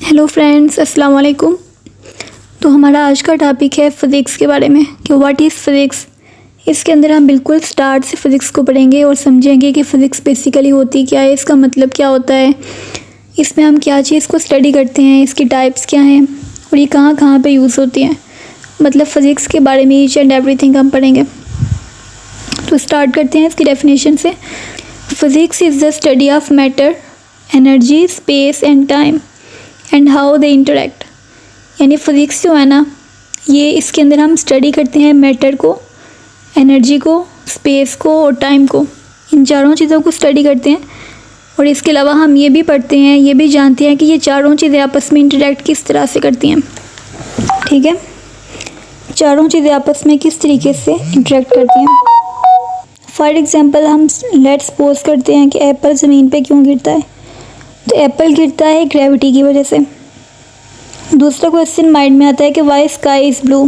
Hello friends, अस्सलाम वालेकुम। तो हमारा आज का टॉपिक है फ़िज़िक्स के बारे में कि व्हाट इज़ फ़िज़िक्स। इसके अंदर हम बिल्कुल स्टार्ट से फ़िज़िक्स को पढ़ेंगे और समझेंगे कि फ़िज़िक्स बेसिकली होती क्या है, इसका मतलब क्या होता है, इसमें हम क्या चीज़ को स्टडी करते हैं, इसकी टाइप्स क्या हैं और ये कहाँ कहाँ पे यूज़ होती हैं। मतलब फ़िज़िक्स के बारे में ईच एंड एवरीथिंग हम पढ़ेंगे। तो स्टार्ट करते हैं इसकी डेफिनेशन से। Physics is the study of matter, energy, space and time and how they interact. यानी फ़िज़िक्स जो है ना, ये इसके अंदर हम स्टडी करते हैं मैटर को, एनर्जी को, स्पेस को और टाइम को। इन चारों चीज़ों को स्टडी करते हैं और इसके अलावा हम ये भी पढ़ते हैं, ये भी जानते हैं कि ये चारों चीज़ें आपस में इंटरेक्ट किस तरह से करती हैं। ठीक है, चारों चीज़ें आपस में किस तरीके से इंटरेक्ट करती हैं। फॉर एग्ज़ाम्पल हम लेट्स सपोज करते हैं कि एप्पल ज़मीन पे क्यों गिरता है। तो एप्पल गिरता है ग्रेविटी की वजह से। दूसरा क्वेश्चन माइंड में आता है कि वाई स्काई इज़ ब्लू,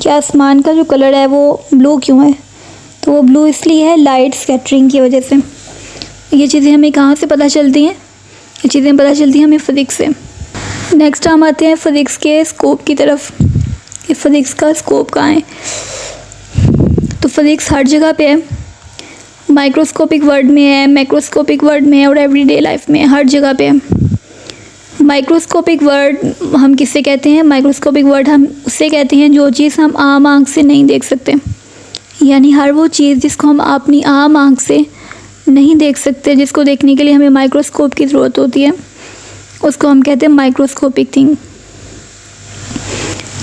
क्या आसमान का जो कलर है वो ब्लू क्यों है। तो वो ब्लू इसलिए है लाइट स्कैटरिंग की वजह से। ये चीज़ें हमें कहाँ से पता चलती हैं, ये चीज़ें पता चलती हैं हमें फ़िज़िक्स से। नेक्स्ट हम आते हैं फ़िज़िक्स के स्कोप की तरफ कि फ़िज़िक्स का स्कोप कहाँ है। तो फ़िज़िक्स हर जगह पे है, माइक्रोस्कोपिक वर्ल्ड में है, मैक्रोस्कोपिक वर्ल्ड में है और एवरीडे लाइफ में हर जगह पे है। माइक्रोस्कोपिक वर्ल्ड हम किससे कहते हैं? माइक्रोस्कोपिक वर्ल्ड हम उससे कहते हैं जो चीज़ हम आम आँख से नहीं देख सकते। यानी हर वो चीज़ जिसको हम अपनी आम आँख से नहीं देख सकते, जिसको देखने के लिए हमें माइक्रोस्कोप की ज़रूरत होती है, उसको हम कहते हैं माइक्रोस्कोपिक थिंग।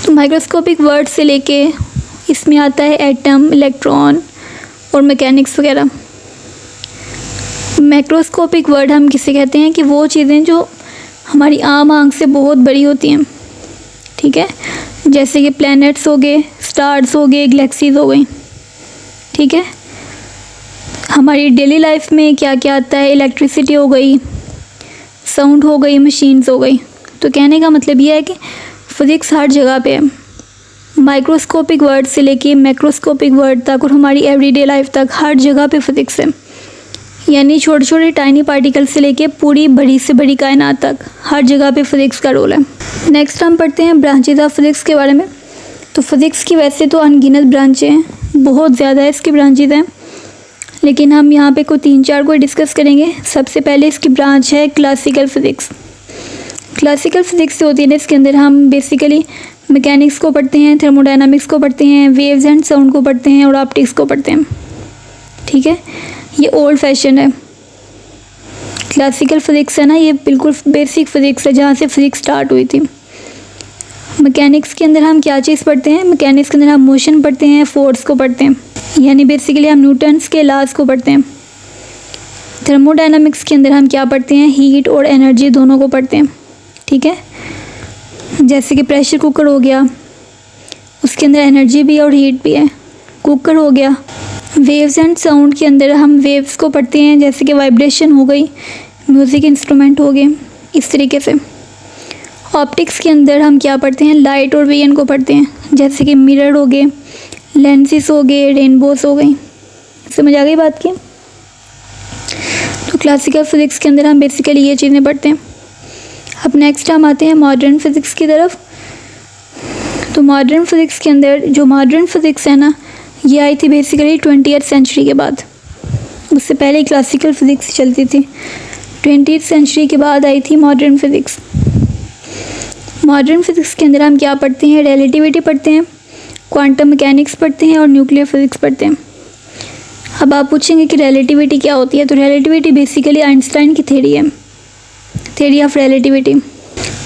तो माइक्रोस्कोपिक वर्ल्ड से लेके इसमें आता है एटम, इलेक्ट्रॉन और मैकेनिक्स वगैरह। मैक्रोस्कोपिक वर्ड हम किसे कहते हैं कि वो चीज़ें जो हमारी आम आँख से बहुत बड़ी होती हैं। ठीक है, जैसे कि प्लैनेट्स हो गए, स्टार्स हो गए, गैलेक्सीज हो गई। ठीक है, हमारी डेली लाइफ में क्या क्या आता है, इलेक्ट्रिसिटी हो गई, साउंड हो गई, मशीन्स हो गई। तो कहने का मतलब ये है कि फ़िज़िक्स हर जगह पे है, माइक्रोस्कोपिक वर्ड से लेके मैक्रोस्कोपिक वर्ड तक और हमारी एवरीडे लाइफ तक हर जगह पे फ़िज़िक्स है। यानी छोटे छोटे टाइनी पार्टिकल से लेके पूरी बड़ी से बड़ी कायनात तक हर जगह पे फ़िज़िक्स का रोल है। नेक्स्ट हम पढ़ते हैं ब्रांचेज ऑफ फ़िज़िक्स के बारे में। तो फ़िज़िक्स की वैसे तो अनगिनत ब्रांचें हैं, बहुत ज़्यादा इसकी ब्रांचेज हैं, लेकिन हम यहाँ पे कोई 3-4 को डिस्कस करेंगे। सबसे पहले इसकी ब्रांच है क्लासिकल फ़िज़िक्स। क्लासिकल फ़िज़िक्स जो होती है ना, इसके अंदर हम बेसिकली मैकेनिक्स को पढ़ते हैं, थर्मोडायनामिक्स को पढ़ते हैं, वेव्स एंड साउंड को पढ़ते हैं और ऑप्टिक्स को पढ़ते हैं। ठीक है, ये ओल्ड फैशन है। क्लासिकल फ़िज़िक्स है ना, ये बिल्कुल बेसिक फ़िज़िक्स है जहाँ से फ़िज़िक्स स्टार्ट हुई थी। मैकेनिक्स के अंदर हम क्या चीज़ पढ़ते हैं? मैकेनिक्स के अंदर हम मोशन पढ़ते हैं, फोर्स को पढ़ते हैं, यानी बेसिकली हम न्यूटन्स के लॉज को पढ़ते हैं। थर्मोडायनामिक्स के अंदर हम क्या पढ़ते हैं? हीट और एनर्जी दोनों को पढ़ते हैं। ठीक है, जैसे कि प्रेशर कुकर हो गया, उसके अंदर एनर्जी भी है और हीट भी है, कुकर हो गया। वेव्स एंड साउंड के अंदर हम वेव्स को पढ़ते हैं, जैसे कि वाइब्रेशन हो गई, म्यूज़िक इंस्ट्रूमेंट हो गए, इस तरीके से। ऑप्टिक्स के अंदर हम क्या पढ़ते हैं? लाइट और विजन को पढ़ते हैं, जैसे कि मिरर हो गए, लेंसेस हो गए, रेनबोस हो गई। समझ आ गई बात की? तो क्लासिकल फ़िज़िक्स के अंदर हम बेसिकली ये चीज़ें पढ़ते हैं। अब नेक्स्ट हम आते हैं मॉडर्न फ़िज़िक्स की तरफ। तो मॉडर्न फ़िज़िक्स के अंदर जो मॉडर्न फ़िज़िक्स है ना, ये आई थी बेसिकली 20th सेंचुरी के बाद। उससे पहले क्लासिकल फ़िज़िक्स चलती थी। 20th सेंचुरी के बाद आई थी मॉडर्न फ़िज़िक्स। मॉडर्न फ़िज़िक्स के अंदर हम क्या पढ़ते हैं? रिलेटिविटी पढ़ते हैं, क्वांटम मैकेनिक्स पढ़ते हैं और न्यूक्लियर फ़िज़िक्स पढ़ते हैं। अब आप पूछेंगे कि रिलेटिविटी क्या होती है? तो रिलेटिविटी बेसिकली आइंस्टाइन की थ्योरी है, theory of relativity.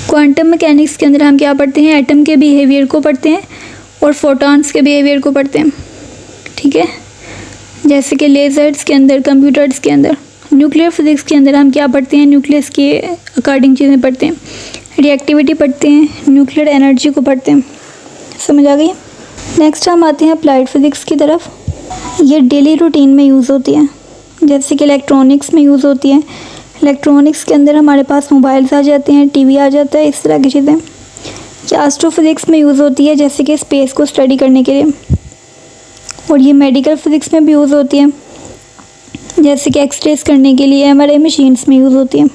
Quantum mechanics के अंदर हम क्या पढ़ते हैं? एटम के बिहेवियर को पढ़ते हैं और फोटॉन्स के बिहेवियर को पढ़ते हैं। ठीक है, जैसे कि लेज़र्स के अंदर, कंप्यूटर्स के अंदर। न्यूक्लियर फ़िज़िक्स के अंदर हम क्या पढ़ते हैं? न्यूक्लियस के अकॉर्डिंग चीज़ें पढ़ते हैं, रिएक्टिविटी पढ़ते हैं, न्यूक्लियर एनर्जी को पढ़ते हैं। समझ आ गई? नेक्स्ट हम आते हैं अप्लाइड फ़िज़िक्स की तरफ। ये डेली रूटीन में यूज़ होती है, जैसे कि इलेक्ट्रॉनिक्स में यूज़ होती है। इलेक्ट्रॉनिक्स के अंदर हमारे पास मोबाइल्स आ जाते हैं, टीवी आ जाता है, इस तरह की चीज़ें। ये एस्ट्रोफिज़िक्स में यूज़ होती है, जैसे कि स्पेस को स्टडी करने के लिए। और ये मेडिकल फ़िज़िक्स में भी यूज़ होती है, जैसे कि एक्सरेस करने के लिए। एमआरआई मशीन्स में यूज़ होती है।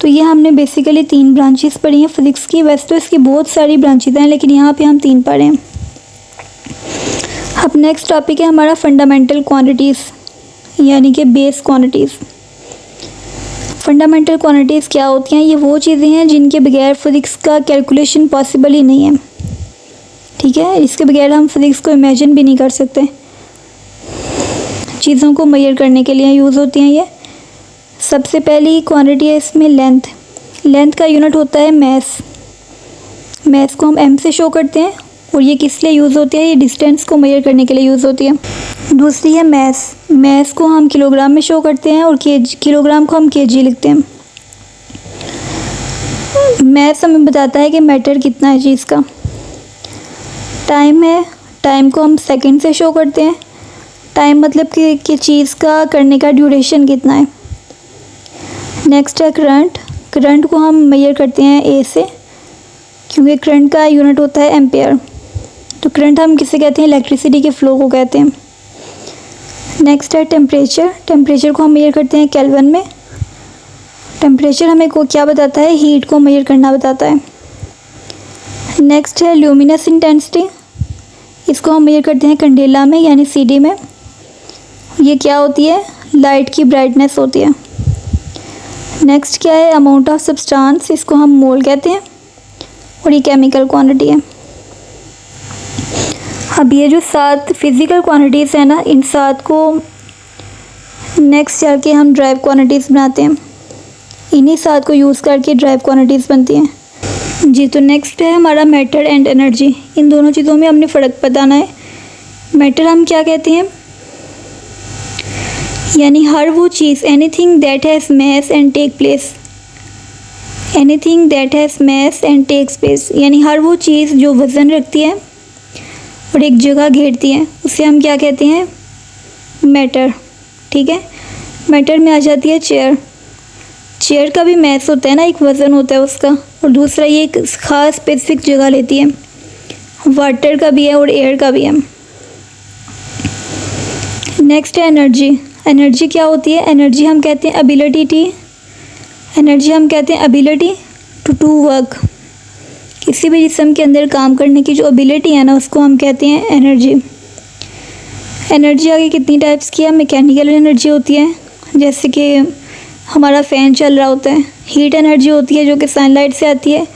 तो ये हमने बेसिकली 3 ब्रांचेस पढ़ी हैं फिज़िक्स की। वैसे तो इसकी बहुत सारी ब्रांचेस हैं, लेकिन यहाँ पे हम 3 पढ़े हैं। अब नेक्स्ट टॉपिक है हमारा फंडामेंटल क्वांटिटीज़, यानी कि बेस क्वांटिटीज़। फंडामेंटल क्वांटिटीज़ क्या होती हैं? ये वो चीज़ें हैं जिनके बगैर फिज़िक्स का कैलकुलेशन पॉसिबल ही नहीं है, ठीक है। इसके बगैर हम फिज़िक्स को इमेजिन भी नहीं कर सकते। चीज़ों को मेजर करने के लिए यूज़ होती हैं ये। सबसे पहली क्वांटिटी है इसमें लेंथ। लेंथ का यूनिट होता है मैस। मैस को हम एम से शो करते हैं, और ये किस लिए यूज़ होती है? ये डिस्टेंस को मेजर करने के लिए यूज़ होती है। दूसरी है मैस। मैस को हम किलोग्राम में शो करते हैं, और किलोग्राम को हम केजी लिखते हैं। मैस हमें बताता है कि मैटर कितना है चीज़ का। टाइम है, टाइम को हम सेकंड से शो करते हैं। टाइम मतलब कि चीज़ का करने का ड्यूरेशन कितना है। नेक्स्ट है करंट। करंट को हम मेजर करते हैं ए से, क्योंकि करंट का यूनिट होता है एम्पेयर। तो करंट हम किसे कहते हैं? इलेक्ट्रिसिटी के फ्लो को कहते हैं। नेक्स्ट है टेम्परेचर। टेम्परेचर को हम मेजर करते हैं केल्विन में। टेम्परेचर हमें को क्या बताता है? हीट को मेजर करना बताता है। नेक्स्ट है ल्यूमिनस इंटेंसिटी। इसको हम मेजर करते हैं कैंडेला में, यानी CD में। ये क्या होती है? लाइट की ब्राइटनेस होती है। नेक्स्ट क्या है? Amount of substance. इसको हम मोल कहते हैं, और ये केमिकल क्वांटिटी है। अब ये जो 7 फिज़िकल क्वांटिटीज़ हैं ना, इन 7 को नेक्स्ट चल के हम ड्राइव क्वांटिटीज़ बनाते हैं। इन्हीं 7 को यूज़ करके ड्राइव क्वांटिटीज़ बनती हैं जी। तो नेक्स्ट है हमारा मैटर एंड एनर्जी। इन दोनों चीज़ों में हमने फ़र्क बताना है। मैटर हम क्या कहते हैं? यानी हर वो चीज़, anything that has mass and take place. Anything that has mass and take space, यानी हर वो चीज़ जो वज़न रखती है और एक जगह घेरती है, उसे हम क्या कहते हैं? मैटर, ठीक है। मैटर में आ जाती है चेयर। चेयर का भी मैस होता है ना, एक वज़न होता है उसका, और दूसरा ये एक ख़ास स्पेसिफिक जगह लेती है। वाटर का भी है और एयर का भी है। नेक्स्ट है एनर्जी। एनर्जी क्या होती है? एनर्जी हम कहते हैं एबिलिटी टू डू वर्क। किसी भी जिस्म के अंदर काम करने की जो एबिलिटी है ना, उसको हम कहते हैं एनर्जी। एनर्जी आगे कितनी टाइप्स की है? मैकेनिकल एनर्जी होती है, जैसे कि हमारा फ़ैन चल रहा होता है। हीट एनर्जी होती है जो कि सनलाइट से आती है।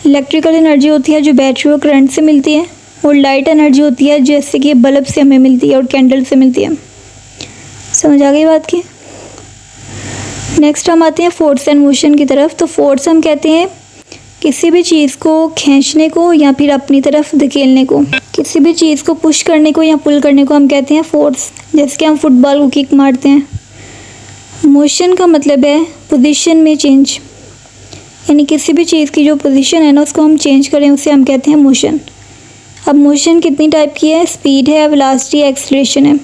इलेक्ट्रिकल एनर्जी होती है जो बैटरी और करंट से मिलती है। और लाइट एनर्जी होती है जैसे कि बल्ब से हमें मिलती है और कैंडल से मिलती है। समझ आ गई बात की? नेक्स्ट हम आते हैं फोर्स एंड मोशन की तरफ। तो फोर्स हम कहते हैं किसी भी चीज़ को खींचने को या फिर अपनी तरफ धकेलने को, किसी भी चीज़ को पुश करने को या पुल करने को हम कहते हैं फोर्स। जैसे कि हम फुटबॉल को किक मारते हैं। मोशन का मतलब है पोजीशन में चेंज, यानी किसी भी चीज़ की जो पोजीशन है ना, उसको हम चेंज करें, उसे हम कहते हैं मोशन। अब मोशन कितनी टाइप की है? स्पीड है, वेलोसिटी है, एक्सीलरेशन है।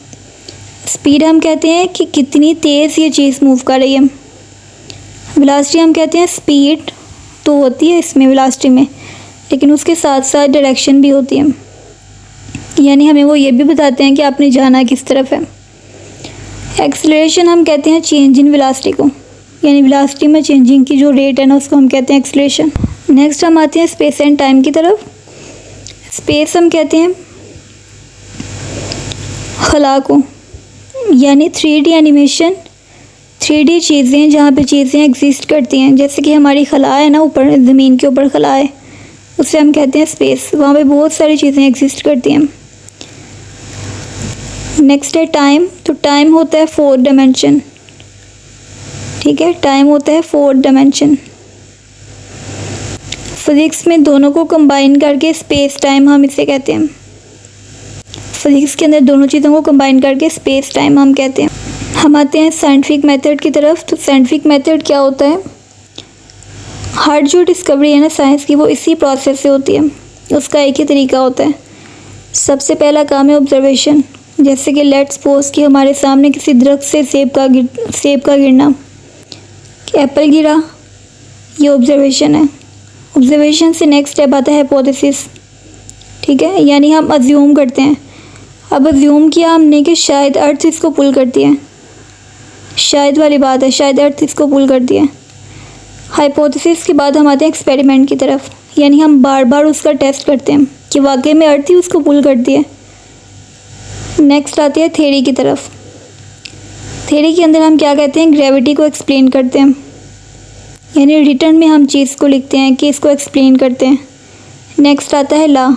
स्पीड हम कहते हैं कि कितनी तेज़ ये चीज़ मूव कर रही है। वेलोसिटी हम कहते हैं स्पीड तो होती है इसमें वेलोसिटी में, लेकिन उसके साथ साथ डायरेक्शन भी होती है, यानी हमें वो ये भी बताते हैं कि आपने जाना किस तरफ है। एक्सीलरेशन हम कहते हैं चेंज इन वेलोसिटी को, यानी वेलोसिटी में चेंजिंग की जो रेट है ना, उसको हम कहते हैं एक्सीलरेशन। नेक्स्ट हम आते हैं स्पेस एंड टाइम की तरफ। स्पेस हम कहते हैं खला को, यानी 3D एनिमेशन, 3D चीज़ें जहाँ पे चीज़ें एग्जिस्ट करती हैं, जैसे कि हमारी खला है ना, ऊपर ज़मीन के ऊपर खला है, उसे हम कहते हैं स्पेस। वहाँ पे बहुत सारी चीज़ें एग्जिस्ट करती हैं। नेक्स्ट है टाइम। तो टाइम होता है 4 डायमेंशन, ठीक है। टाइम होता है 4 डायमेंशन। फिज़िक्स में दोनों को कंबाइन करके स्पेस टाइम हम इसे कहते हैं। फिज़िक्स के अंदर दोनों चीज़ों को कंबाइन करके स्पेस टाइम हम कहते हैं। हम आते हैं साइंटिफिक मेथड की तरफ। तो साइंटिफिक मेथड क्या होता है? हर जो डिस्कवरी है ना साइंस की, वो इसी प्रोसेस से होती है। उसका एक ही तरीका होता है। सबसे पहला काम है ऑब्जर्वेशन। जैसे कि लेट्स सपोज कि हमारे सामने किसी दरख्त से सेब का गिरना, कि एप्पल गिरा, ये ऑब्जर्वेशन है। ऑब्जर्वेशन से नेक्स्ट स्टेप आता है हाइपोथेसिस, ठीक है, यानी हम अज्यूम करते हैं। अब अज्यूम किया हमने कि शायद अर्थ इसको पुल करती है, शायद वाली बात है, शायद अर्थ इसको पुल करती है। हाइपोथेसिस के बाद हम आते हैं एक्सपेरिमेंट की तरफ, यानी हम बार बार उसका टेस्ट करते हैं कि वाकई में अर्थ ही उसको पुल करती है। नेक्स्ट आती है थ्योरी की तरफ। थ्योरी के अंदर हम क्या कहते हैं, ग्रेविटी को एक्सप्लेन करते हैं, यानी रिटर्न में हम चीज़ को लिखते हैं कि इसको एक्सप्लेन करते हैं। नेक्स्ट आता है लॉ।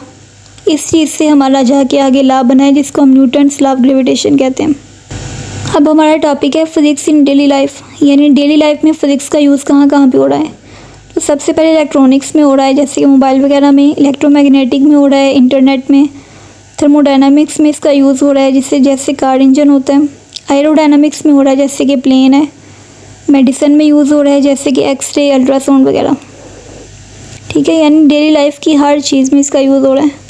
इस चीज़ से हमारा जाके आगे लॉ बना है जिसको हम न्यूटन्स लॉ ऑफ ग्रेविटेशन कहते हैं। अब हमारा टॉपिक है फिज़िक्स इन डेली लाइफ, यानी डेली लाइफ में फ़िज़िक्स का यूज़ कहाँ कहाँ पे हो रहा है। तो सबसे पहले इलेक्ट्रॉनिक्स में हो रहा है, जैसे कि मोबाइल वगैरह में, इलेक्ट्रोमैग्नेटिक में हो रहा है, इंटरनेट में, थर्मोडायनामिक्स में इसका यूज़ हो रहा है जिससे जैसे कार इंजन होता है, एरोडायनामिक्स में हो रहा है जैसे कि प्लेन है, मेडिसिन में यूज़ हो रहा है जैसे कि एक्सरे, अल्ट्रासाउंड वगैरह। ठीक है, यानी डेली लाइफ की हर चीज़ में इसका यूज़ हो रहा है।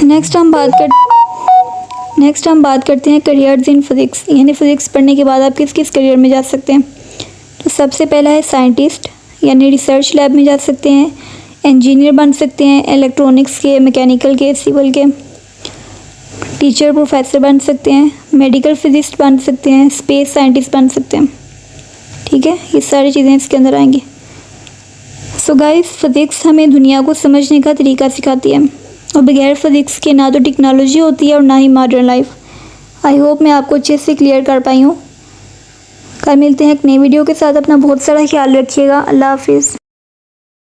नेक्स्ट हम बात करते हैं करियर्स इन फिज़िक्स, यानी फ़िज़िक्स पढ़ने के बाद आप किस किस करियर में जा सकते हैं। तो सबसे पहला है साइंटिस्ट, यानी रिसर्च लैब में जा सकते हैं, इंजीनियर बन सकते हैं, इलेक्ट्रॉनिक्स के, मैकेनिकल के, सिविल के, टीचर प्रोफेसर बन सकते हैं, मेडिकल फिजिस्ट बन सकते हैं, स्पेस साइंटिस्ट बन सकते हैं। ठीक है, ये सारी चीज़ें इसके अंदर आएंगी। सो गाइस, फिज़िक्स हमें दुनिया को समझने का तरीका सिखाती है और बगैर फिज़िक्स के ना तो टेक्नोलॉजी होती है और ना ही मॉडर्न लाइफ। आई होप मैं आपको अच्छे से क्लियर कर पाई हूँ। कल मिलते हैं एक नई वीडियो के साथ। अपना बहुत सारा ख्याल रखिएगा। अल्लाह हाफिज़।